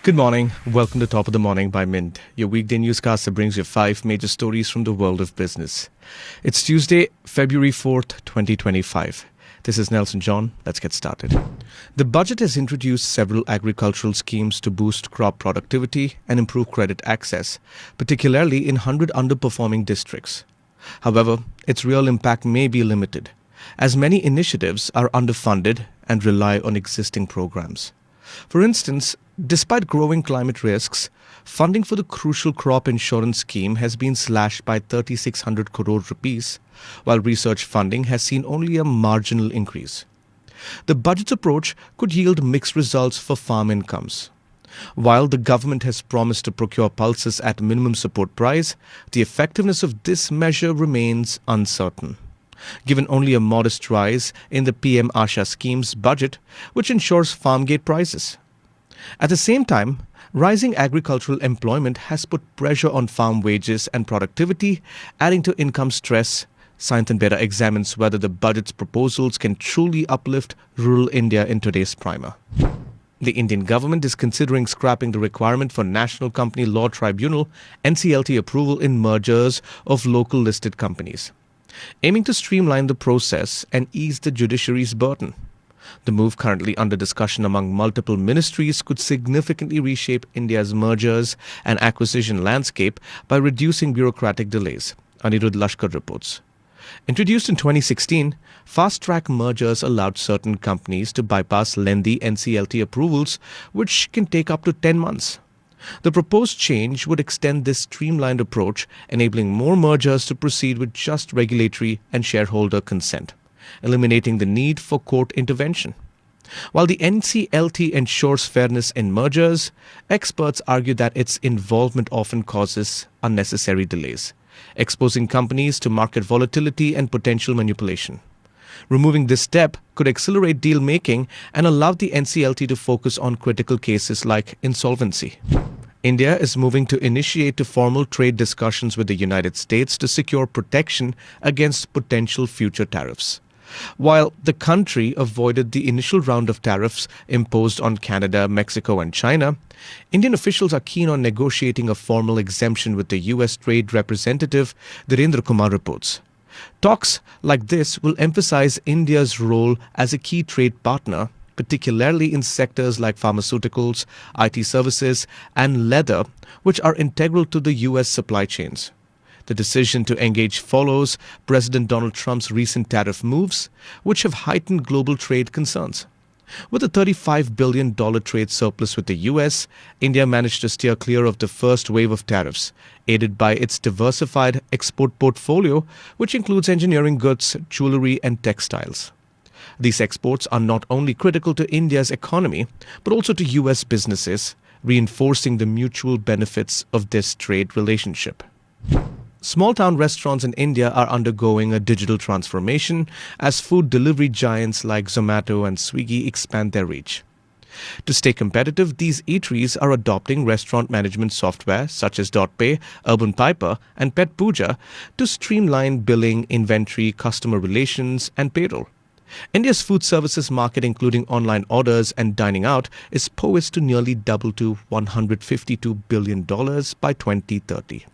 Good morning. Welcome to Top of the Morning by Mint, your weekday newscast that brings you five major stories from the world of business. It's Tuesday, February 4th, 2025. This is Nelson John. Let's get started. The budget has introduced several agricultural schemes to boost crop productivity and improve credit access, particularly in 100 underperforming districts. However, its real impact may be limited, as many initiatives are underfunded and rely on existing programs. For instance, despite growing climate risks, funding for the crucial crop insurance scheme has been slashed by 3,600 crore rupees, while research funding has seen only a marginal increase. The budget's approach could yield mixed results for farm incomes. While the government has promised to procure pulses at minimum support price, the effectiveness of this measure remains uncertain, given only a modest rise in the PM Asha scheme's budget, which ensures farm gate prices. At the same time, rising agricultural employment has put pressure on farm wages and productivity, adding to income stress. Science and Beta examines whether the budget's proposals can truly uplift rural India in today's primer. The Indian government is considering scrapping the requirement for National Company Law Tribunal (NCLT) approval in mergers of local listed companies, aiming to streamline the process and ease the judiciary's burden. The move, currently under discussion among multiple ministries, could significantly reshape India's mergers and acquisition landscape by reducing bureaucratic delays, Anirudh Lashkar reports. Introduced in 2016, fast-track mergers allowed certain companies to bypass lengthy NCLT approvals, which can take up to 10 months. The proposed change would extend this streamlined approach, enabling more mergers to proceed with just regulatory and shareholder consent, eliminating the need for court intervention. While the NCLT ensures fairness in mergers, experts argue that its involvement often causes unnecessary delays, exposing companies to market volatility and potential manipulation. Removing this step could accelerate deal-making and allow the NCLT to focus on critical cases like insolvency. India is moving to initiate formal trade discussions with the United States to secure protection against potential future tariffs. While the country avoided the initial round of tariffs imposed on Canada, Mexico, and China, Indian officials are keen on negotiating a formal exemption with the U.S. Trade Representative, Dhirendra Kumar reports. Talks like this will emphasize India's role as a key trade partner, particularly in sectors like pharmaceuticals, IT services, and leather, which are integral to the U.S. supply chains. The decision to engage follows President Donald Trump's recent tariff moves, which have heightened global trade concerns. With a $35 billion trade surplus with the U.S., India managed to steer clear of the first wave of tariffs, aided by its diversified export portfolio, which includes engineering goods, jewelry, and textiles. These exports are not only critical to India's economy, but also to U.S. businesses, reinforcing the mutual benefits of this trade relationship. Small-town restaurants in India are undergoing a digital transformation as food delivery giants like Zomato and Swiggy expand their reach. To stay competitive, these eateries are adopting restaurant management software such as DotPay, Urban Piper, and Pet Puja to streamline billing, inventory, customer relations, and payroll. India's food services market, including online orders and dining out, is poised to nearly double to $152 billion by 2030.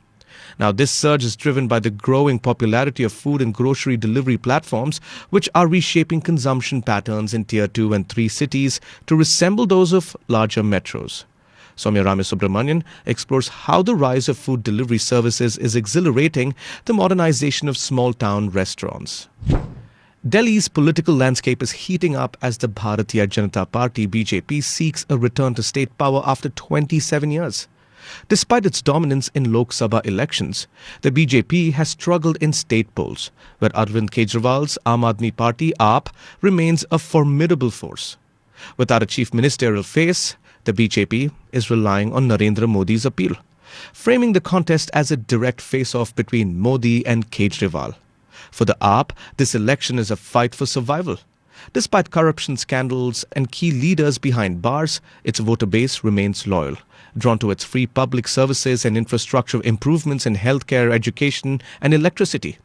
Now, this surge is driven by the growing popularity of food and grocery delivery platforms, which are reshaping consumption patterns in Tier 2 and 3 cities to resemble those of larger metros. Soumya Ramasubramanian explores how the rise of food delivery services is exhilarating the modernization of small-town restaurants. Delhi's political landscape is heating up as the Bharatiya Janata Party (BJP) seeks a return to state power after 27 years. Despite its dominance in Lok Sabha elections, the BJP has struggled in state polls, where Arvind Kejriwal's Aam Aadmi Party (AAP) remains a formidable force. Without a chief ministerial face, the BJP is relying on Narendra Modi's appeal, framing the contest as a direct face-off between Modi and Kejriwal. For the AAP, this election is a fight for survival. Despite corruption scandals and key leaders behind bars, its voter base remains loyal, drawn to its free public services and infrastructure improvements in healthcare, education, and electricity.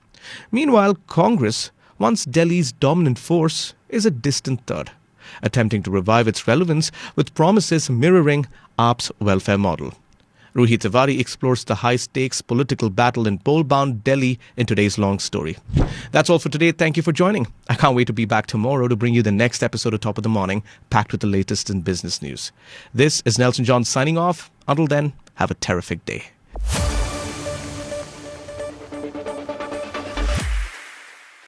Meanwhile, Congress, once Delhi's dominant force, is a distant third, attempting to revive its relevance with promises mirroring AAP's welfare model. Ruhi Tiwari explores the high-stakes political battle in poll-bound Delhi in today's long story. That's all for today. Thank you for joining. I can't wait to be back tomorrow to bring you the next episode of Top of the Morning, packed with the latest in business news. This is Nelson John signing off. Until then, have a terrific day.